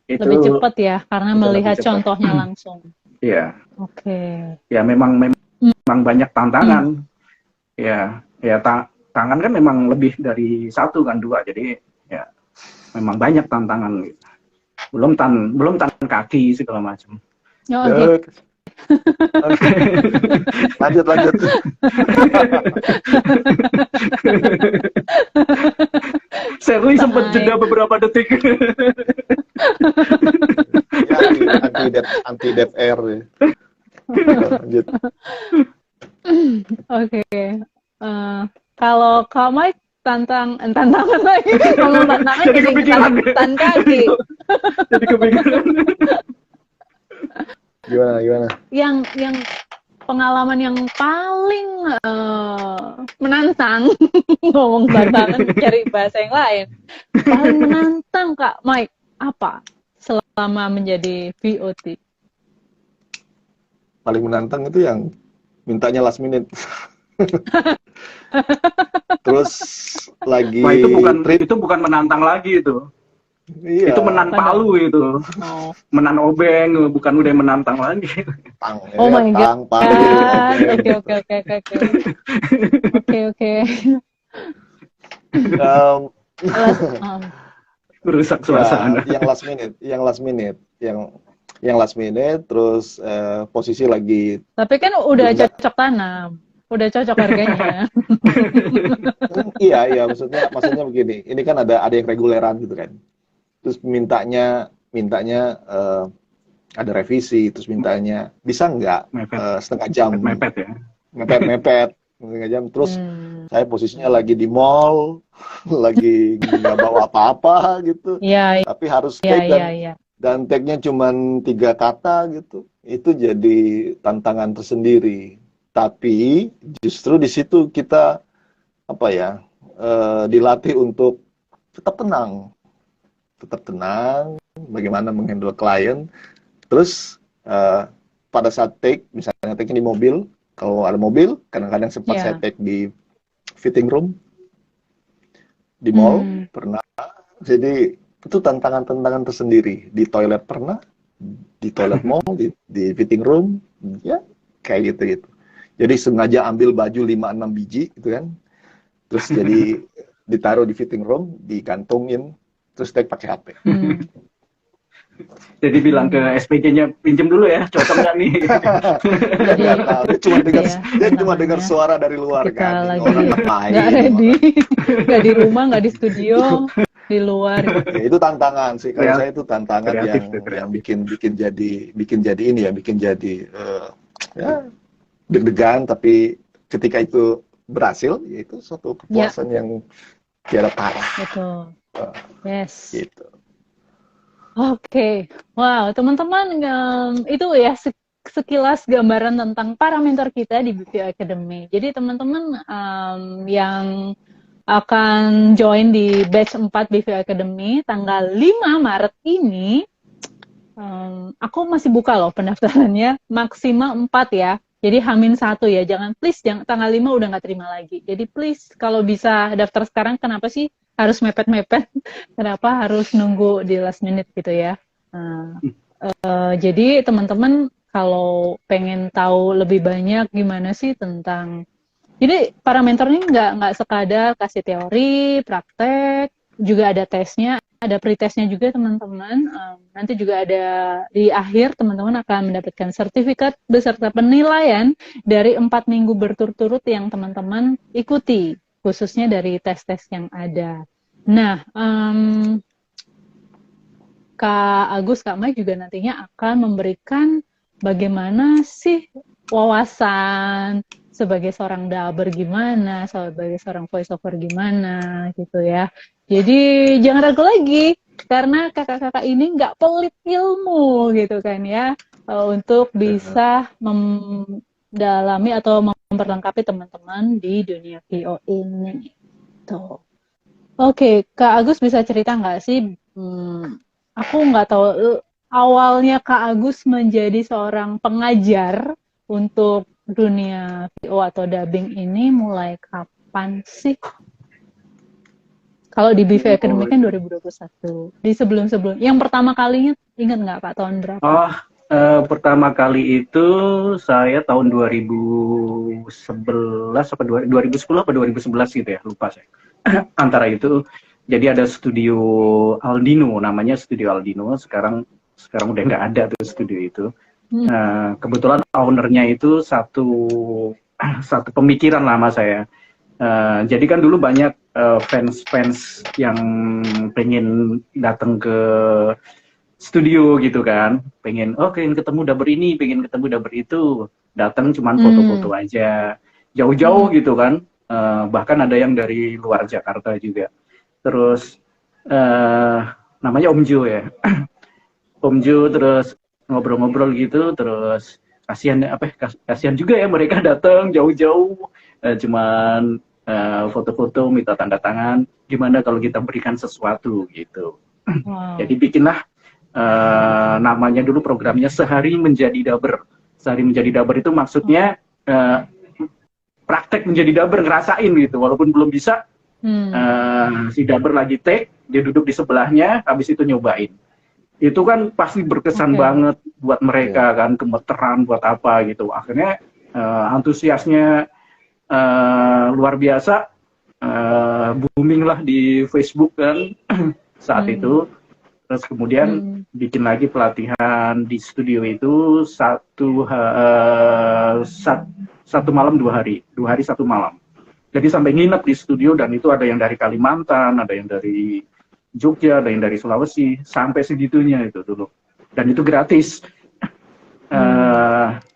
B: Itu
A: lebih cepat ya, karena melihat contohnya langsung.
B: Iya.
A: Oke.
B: Ya memang banyak tantangan. Ya tangan kan memang lebih dari 1 kan 2, jadi ya memang banyak tantangan gitu. Belum tangan kaki segala macam.
C: Lanjut.
B: Sherly sempat jeda beberapa detik.
C: Anti dead air ya. Lanjut.
A: Oke. Kalau Kak Mike tantangan lagi ngomong tantangan jadi kepikiran kaki.
B: Jadi kepikiran.
C: Gimana?
A: Yang pengalaman yang paling menantang ngomong tantangan cari bahasa yang lain. Paling menantang Kak Mike apa selama menjadi VOT?
C: Paling menantang itu yang mintanya last minute. Terus lagi
B: itu bukan menantang lagi itu. Iya. Itu menan palu itu. Menan obeng, bukan udah menantang lagi.
A: Oh my god. Oke.
B: Merusak suasana.
C: Yang last minute terus posisi lagi.
A: Tapi kan udah cocok tanam. Udah cocok harganya.
C: Iya, maksudnya begini. Ini kan ada yang reguleran gitu kan. Terus mintanya ada revisi, terus mintanya bisa nggak setengah jam.
B: Mepet ya.
C: Mepet setengah jam. Terus saya posisinya lagi di mall, lagi nggak bawa apa-apa gitu.
A: Iya.
C: Tapi harus take dan take-nya cuma 3 kata gitu. Itu jadi tantangan tersendiri. Tapi justru di situ kita dilatih untuk tetap tenang, bagaimana menghandle klien. Terus pada saat take, misalnya take di mobil, kalau ada mobil, kadang-kadang sempat saya take di fitting room, di mall, pernah. Jadi itu tantangan-tantangan tersendiri. Di toilet pernah, di toilet mall, di fitting room, ya kayak gitu. Jadi sengaja ambil baju 5-6 biji gitu kan. Terus jadi ditaruh di fitting room, dikantongin, terus tag pakai HP.
B: Jadi bilang ke SPG-nya, pinjem dulu ya, cocok nggak nih?
C: Nggak tahu, dia cuma dengar suara dari luar
A: kita
C: kan.
A: lagi
C: Orang ngapain?
A: nggak ready, nggak di rumah, nggak di studio, di luar.
C: Ya, itu tantangan sih. Kalau saya itu tantangan yang bikin jadi ya deg-degan, tapi ketika itu berhasil, ya itu suatu kepuasan yang tiada parah.
A: Betul. Yes.
C: Gitu.
A: Oke, wow, teman-teman, itu ya sekilas gambaran tentang para mentor kita di BPO Academy. Jadi teman-teman yang akan join di batch 4 BPO Academy tanggal 5 Maret ini, aku masih buka loh pendaftarannya, maksimal 4 ya. Jadi H-1 ya, jangan tanggal 5 udah nggak terima lagi. Jadi please kalau bisa daftar sekarang, kenapa sih harus mepet-mepet? Kenapa harus nunggu di last minute gitu ya? Jadi teman-teman kalau pengen tahu lebih banyak gimana sih tentang, jadi para mentor ini nggak sekadar kasih teori, praktek, juga ada tesnya, ada pretestnya juga teman-teman. Nanti juga ada di akhir teman-teman akan mendapatkan sertifikat beserta penilaian dari 4 minggu berturut-turut yang teman-teman ikuti, khususnya dari tes-tes yang ada. Nah, Kak Agus, Kak Mike juga nantinya akan memberikan bagaimana sih wawasan sebagai seorang daber gimana, sebagai seorang voice over gimana gitu ya. Jadi jangan ragu lagi, karena kakak-kakak ini nggak pelit ilmu gitu kan ya, untuk bisa mendalami atau memperlengkapi teman-teman di dunia VO ini. Tuh. Oke, Kak Agus bisa cerita nggak sih, aku nggak tahu awalnya Kak Agus menjadi seorang pengajar untuk dunia VO atau dubbing ini mulai kapan sih? Kalau di BV Academy kan 2021. Di sebelum-sebelum, yang pertama kalinya ingat nggak Pak tahun berapa?
B: Oh, pertama kali itu saya tahun 2011 apa 2010 apa 2011 gitu ya, lupa saya. Antara itu. Jadi ada studio Aldino, namanya Studio Aldino. Sekarang udah nggak ada tuh studio itu. Kebetulan ownernya itu satu pemikiran lama saya. Jadi kan dulu banyak fans yang pengen datang ke studio gitu kan, pengen ketemu dubber ini, pengen ketemu dubber itu, datang cuman foto-foto aja, jauh-jauh gitu kan. Bahkan ada yang dari luar Jakarta juga. Terus namanya Om Jo ya. Om Jo, terus ngobrol-ngobrol gitu, terus kasihan juga ya mereka datang jauh-jauh, cuman foto-foto, minta tanda tangan, gimana kalau kita berikan sesuatu gitu. Wow. Jadi bikinlah namanya dulu programnya Sehari Menjadi Dubber. Sehari Menjadi Dubber itu maksudnya praktek menjadi dubber, ngerasain gitu, walaupun belum bisa. Si dubber lagi take, dia duduk di sebelahnya, habis itu nyobain. Itu kan pasti berkesan banget buat mereka kan, gemeteran buat apa gitu. Akhirnya antusiasnya luar biasa, booming lah di Facebook kan saat itu. Terus kemudian bikin lagi pelatihan di studio itu satu malam 2 hari, 2 hari 1 malam. Jadi sampai nginep di studio, dan itu ada yang dari Kalimantan, ada yang dari Jogja, ada yang dari Sulawesi, sampai segitunya itu dulu. Dan itu gratis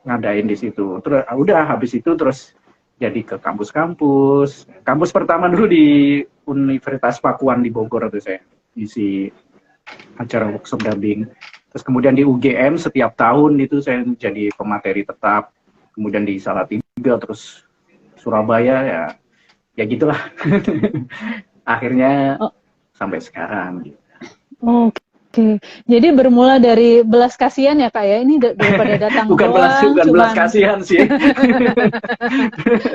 B: ngadain di situ. Terus udah habis itu terus jadi ke kampus-kampus. Kampus pertama dulu di Universitas Pakuan di Bogor itu saya isi acara workshop dubbing. Terus kemudian di UGM setiap tahun itu saya jadi pemateri tetap. Kemudian di Salatiga, terus Surabaya, ya gitulah. Akhirnya sampai sekarang gitu.
A: Oke. Jadi bermula dari belas kasihan ya Kak ya, ini daripada datang
B: bukan belas kasihan sih.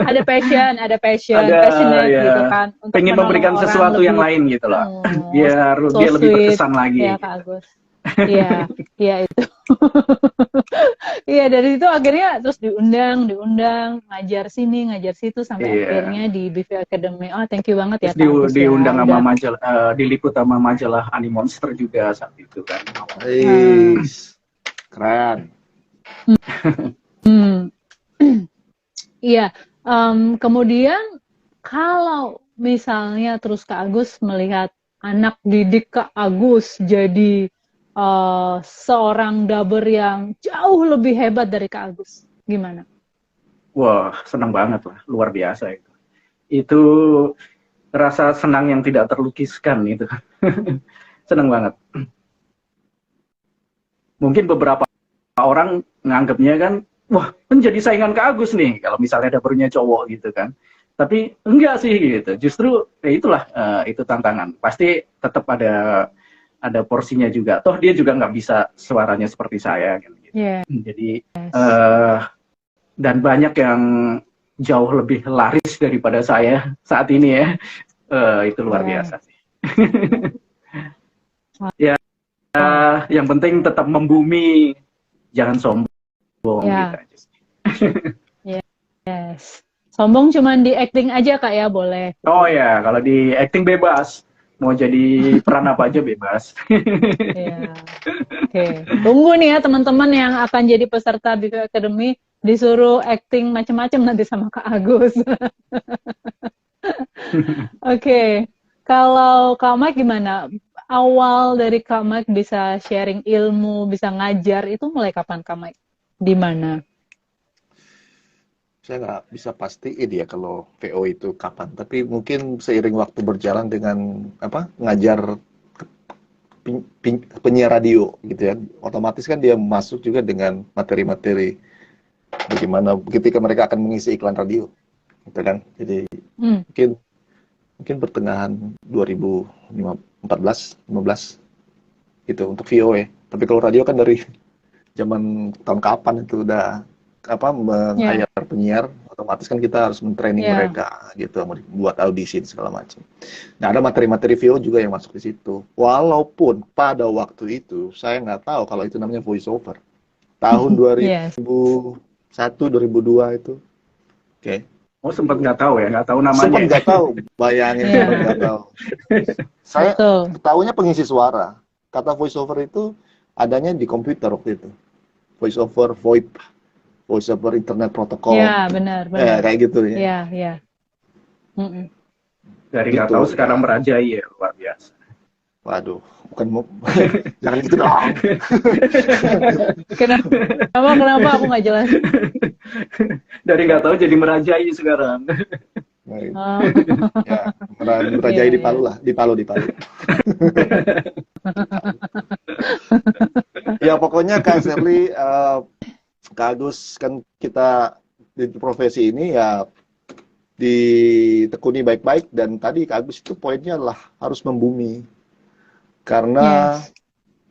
A: ada passionate
B: ya,
A: gitu kan.
B: Pengen memberikan sesuatu yang lain gitu loh. Biar dia lebih berkesan lagi.
A: Ya Kak Agus. Iya, iya itu. Iya, dari itu akhirnya terus diundang, ngajar sini, ngajar situ, sampai
B: Iya.
A: akhirnya di BV Academy. Oh, thank you banget ya
B: Terus
A: Kak Agus
B: diundang
A: ya,
B: sama
A: udah.
B: majalah, diliput sama majalah Animonster juga saat itu kan awalnya.
A: eh,
C: Keren.
A: hmm, iya. Kemudian kalau misalnya terus Kak Agus melihat anak didik Kak Agus jadi seorang dubber yang jauh lebih hebat dari Kak Agus, gimana?
B: Wah, senang banget lah, luar biasa itu. Itu rasa senang yang tidak terlukiskan itu. Senang banget. Mungkin beberapa orang nganggapnya kan, wah, menjadi saingan Kak Agus nih, kalau misalnya dapurnya cowok gitu kan. Tapi enggak sih gitu. Justru ya itulah, itu tantangan. Pasti tetap ada porsinya juga. Toh dia juga nggak bisa suaranya seperti saya kan gitu.
A: Yeah.
B: Jadi dan banyak yang jauh lebih laris daripada saya saat ini ya. Itu luar biasa sih. Ya, yang penting tetap membumi, jangan sombong gitu aja sih.
A: Yes. Sombong cuman di acting aja Kak ya, boleh.
B: Oh ya, kalau di acting bebas. Mau jadi peran apa aja bebas.
A: Iya. Oke. Tunggu nih ya teman-teman yang akan jadi peserta BV Academy, disuruh acting macam-macam nanti sama Kak Agus. Oke. Kalau Kak Mike gimana? Awal dari Kak Mike bisa sharing ilmu, bisa ngajar, itu mulai kapan Kak Mike? Di mana?
C: Saya nggak bisa pastiin ya kalau VO itu kapan, tapi mungkin seiring waktu berjalan dengan ngajar penyiar radio gitu ya, otomatis kan dia masuk juga dengan materi-materi bagaimana ketika mereka akan mengisi iklan radio, gitu kan. Jadi mungkin pertengahan 2014, 15 gitu untuk VO ya. Tapi kalau radio kan dari zaman tahun kapan itu udah meng-hire penyiar, otomatis kan kita harus men-training mereka gitu, buat audisi segala macam. Nah, ada materi-materi VO juga yang masuk di situ. Walaupun pada waktu itu saya nggak tahu kalau itu namanya voice over. Tahun 2001, 2002 itu. Oke.
B: Oh, sempat nggak tahu ya, nggak tahu namanya.
C: Sempat nggak tahu, bayangin sempat nggak tahu. Saya tahunya pengisi suara. Kata voice over itu adanya di komputer waktu itu. Voice over VoIP. Voice over internet protokol.
A: Ya, benar.
C: Kayak gitu
A: ya. Iya.
B: Dari nggak tahu sekarang merajai ya, luar biasa.
C: Waduh, bukan mau jangan gitu dong.
A: Kenapa aku nggak jelas?
B: Dari nggak tahu jadi merajai sekarang.
C: Ya, merajai di Palu lah, di Palu. Ya pokoknya Kak Sherly, Kak Agus, kan kita di profesi ini ya ditekuni baik-baik, dan tadi Kak Agus itu poinnya adalah harus membumi, karena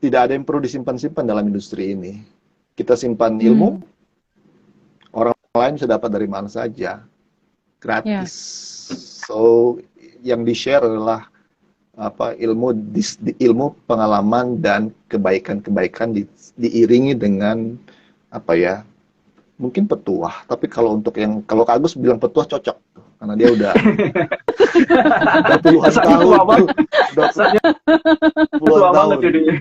C: tidak ada yang perlu disimpan-simpan dalam industri ini. Kita simpan ilmu, orang lain bisa dapat dari mana saja, gratis. So yang di-share adalah ilmu, pengalaman, dan kebaikan-kebaikan diiringi dengan mungkin petuah. Tapi kalau Kak Agus bilang petuah cocok, karena dia udah puluhan tahun,
B: puluhan tahun jadinya.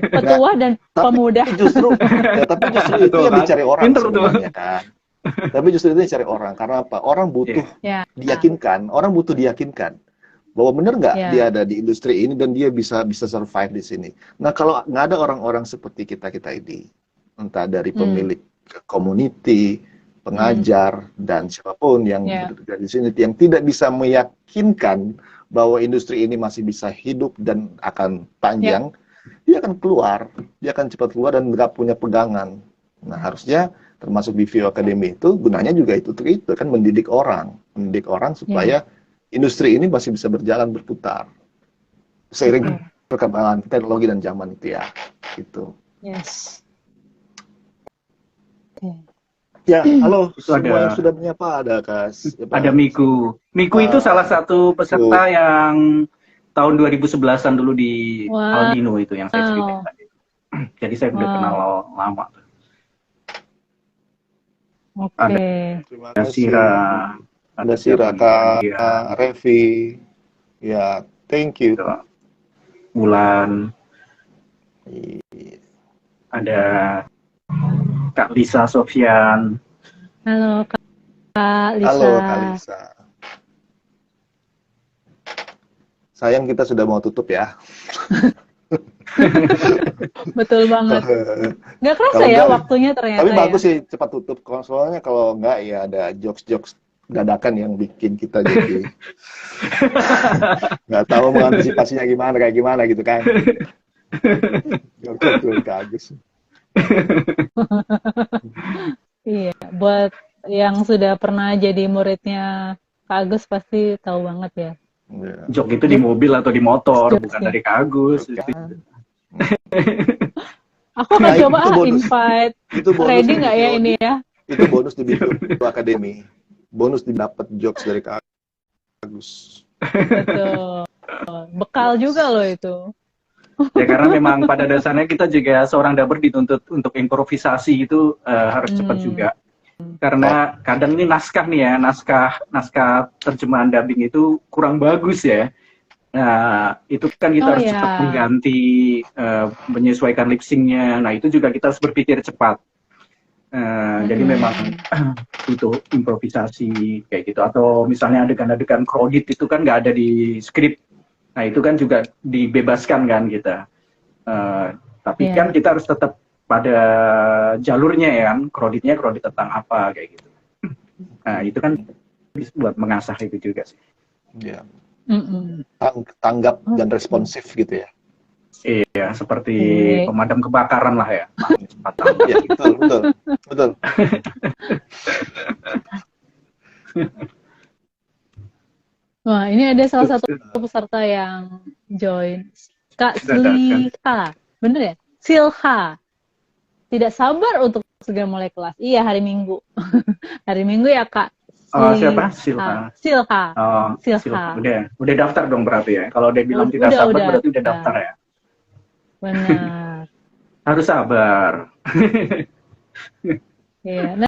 A: Petuah dan pemuda.
C: Tapi justru itu yang dicari orang sebenarnya kan. Tapi justru itu yang dicari orang, karena apa? Orang butuh diyakinkan, bahwa benar nggak dia ada di industri ini dan dia bisa survive di sini. Nah, kalau nggak ada orang-orang seperti kita ini, entah dari pemilik community, pengajar, dan siapapun yang berada di sini, yang tidak bisa meyakinkan bahwa industri ini masih bisa hidup dan akan panjang, dia akan cepat keluar dan nggak punya pegangan. Nah, harusnya termasuk BVO Academy itu gunanya juga itu kan mendidik orang supaya industri ini masih bisa berputar seiring perkembangan teknologi dan zaman itu ya, gitu.
A: Yes.
C: Ya, halo semua yang sudah menyapa, ada Kas.
B: Ada Miku. Miku itu salah satu peserta yang tahun 2011-an dulu di
A: Wow.
B: Aldino itu yang saya ceritain tadi. Jadi saya udah kenal lama.
A: Oke.
C: Terima
B: Ada
C: kasih.
B: Sira,
C: Ada Sira, Kak
B: dia,
C: Revi. Ya, thank you.
B: Bulan, ada Kak Lisa Sofyan.
A: Halo Kak Lisa.
C: Halo Kak Lisa. Sayang kita sudah mau tutup ya.
A: Betul banget. Nggak kerasa
C: Kalau
A: ya
C: enggak,
A: waktunya ternyata
C: tapi
A: ya.
C: bagus sih cepat tutup. Soalnya kalau enggak ya ada jokes-jokes dadakan yang bikin kita jadi nggak tahu mengantisipasinya kayak gimana gitu kan. Betul Kak Agus.
A: Iya, buat yang sudah pernah jadi muridnya Kak Agus pasti tahu banget ya.
B: Jok itu di mobil atau di motor,
A: Jokes
B: bukan
A: ya.
B: dari Kak Agus.
A: Aku akan
C: Nah,
A: coba
C: itu bonus.
A: invite.
C: Itu bonus
A: Ready
C: di
A: nggak ya
C: BPO.
A: ini ya?
C: Itu bonus di BPO Academy. Bonus didapat jokes dari Kak Agus.
A: Betul. Bekal juga loh itu.
B: Ya karena memang pada dasarnya kita juga seorang dubber dituntut untuk improvisasi itu harus cepat juga. Karena kadang ini naskah nih ya, naskah terjemahan dubbing itu kurang bagus ya. Nah, itu kan kita harus cepat mengganti, menyesuaikan lip sync-nya. Nah, itu juga kita harus berpikir cepat. Jadi memang butuh improvisasi kayak gitu. Atau misalnya adegan-adegan kredit itu kan nggak ada di skrip. Nah, itu kan juga dibebaskan kan kita. Tapi kan kita harus tetap pada jalurnya ya kan, kreditnya kredit tentang apa kayak gitu. Nah, itu kan buat mengasah itu juga sih.
C: Ya. Tanggap dan responsif gitu ya.
B: Iya, seperti pemadam kebakaran lah ya.
C: Ya, betul.
A: Wah, ini ada salah satu peserta yang join. Kak Silha, bener ya? Silha. Tidak sabar untuk segera mulai kelas. Iya, hari Minggu. Hari Minggu ya, Kak.
B: Siapa? Silha.
A: Silha.
B: Udah daftar dong berarti ya. Kalau dia bilang tidak sabar berarti udah daftar ya.
A: Benar.
B: Harus sabar.
A: Iya.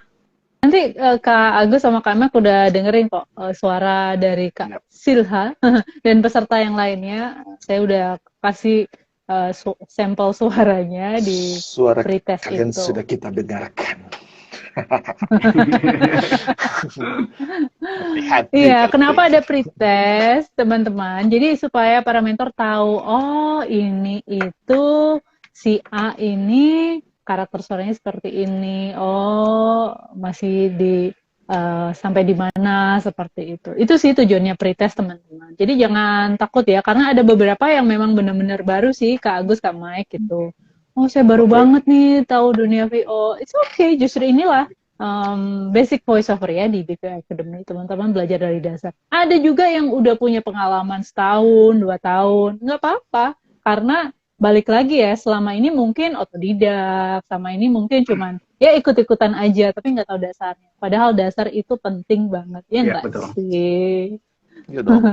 A: Nanti Kak Agus sama Kak Mek udah dengerin kok suara dari Kak Silha dan peserta yang lainnya. Saya udah kasih sampel suaranya di
C: suara
A: pretest
C: kalian
A: itu.
C: sudah kita dengarkan.
A: Iya, kenapa ada pretest, teman-teman? Jadi supaya para mentor tahu, oh ini itu si A ini karakter suaranya seperti ini. Oh, masih di sampai di mana seperti itu. Itu sih tujuannya pretest, teman-teman. Jadi jangan takut ya, karena ada beberapa yang memang benar-benar baru sih, Kak Agus, Kak Mike gitu. Oh, saya baru banget nih tahu dunia VO. It's okay, justru inilah basic voiceover ya di BPO Academy. Teman-teman belajar dari dasar. Ada juga yang udah punya pengalaman setahun, 2 tahun. Nggak apa-apa, karena balik lagi ya, selama ini mungkin otodidak, sama ini mungkin cuman ya ikut-ikutan aja, tapi nggak tahu dasarnya. Padahal dasar itu penting banget, ya nggak sih?
C: Ya dong.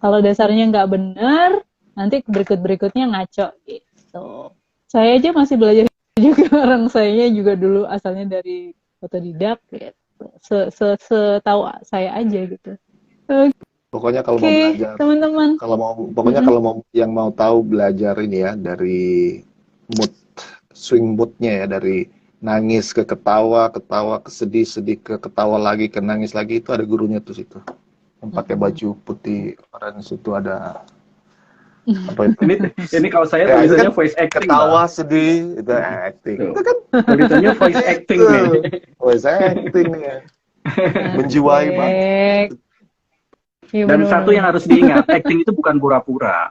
A: Kalau dasarnya nggak bener, nanti berikut-berikutnya ngaco gitu. Saya aja masih belajar juga, orang saya juga dulu asalnya dari otodidak gitu. Setahu saya aja gitu.
C: Pokoknya kalau mau belajar,
A: teman-teman.
C: Kalau mau yang mau tahu belajar ini ya dari mood, swing moodnya ya, dari nangis ke ketawa, ketawa ke sedih, sedih ke ketawa lagi, ke nangis lagi, itu ada gurunya tuh situ. Yang pakai baju putih, orange itu ada. Apa itu?
B: Ini kalau saya tulisannya voice acting.
C: Ketawa sedih itu acting. Itu kan
B: tulisannya voice acting nih.
C: Voice acting ya. Menjiwai banget.
B: Dan satu yang harus diingat, acting itu bukan pura-pura.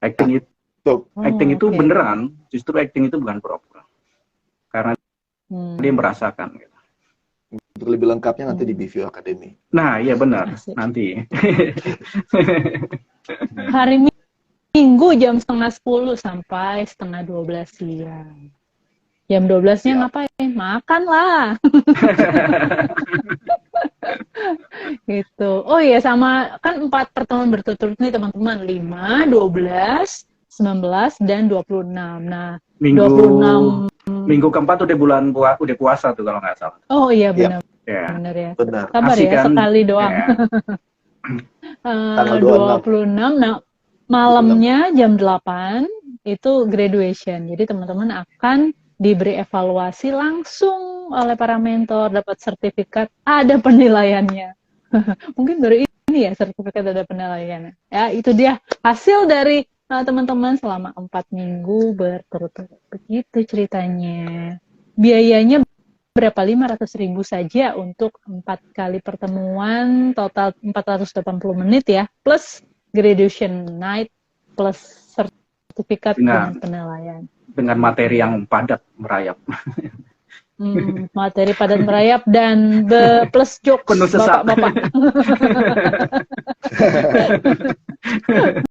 B: Acting itu beneran, justru acting itu bukan pura-pura. Karena dia merasakan gitu.
C: Untuk lebih lengkapnya nanti di BPO Academy.
B: Nah, iya benar, nanti.
A: Hari Minggu jam 11:30 sampai 11:30 siang. Jam 12-nya ngapain? Makan lah. Gitu. Oh iya, sama kan 4 pertemuan berturut-turut nih teman-teman. 5, 12, 19, dan 26. Nah,
B: Minggu
A: 26.
B: minggu keempat udah puasa tuh kalau nggak salah.
A: Oh iya,
C: Ya,
A: benar.
B: Ya.
A: Benar ya.
C: benar.
A: Sabar
B: Asik
A: ya,
B: kan?
A: sekali doang.
B: Ya.
C: Tanggal 26.
A: 26. Nah, malamnya jam 8 itu graduation. Jadi teman-teman akan diberi evaluasi langsung oleh para mentor, dapat sertifikat, ada penilaiannya. Mungkin baru ini ya sertifikat ada penilaiannya. Ya, itu dia hasil dari teman-teman selama 4 minggu berturut-turut. Begitu ceritanya. Biayanya berapa? 500.000 saja untuk 4 kali pertemuan, total 480 menit ya, plus graduation night, plus sertifikat dengan penilaian.
B: Dengan materi yang padat merayap.
A: Materi padat merayap dan plus jokes
B: Penuh sesat.
A: bapak-bapak.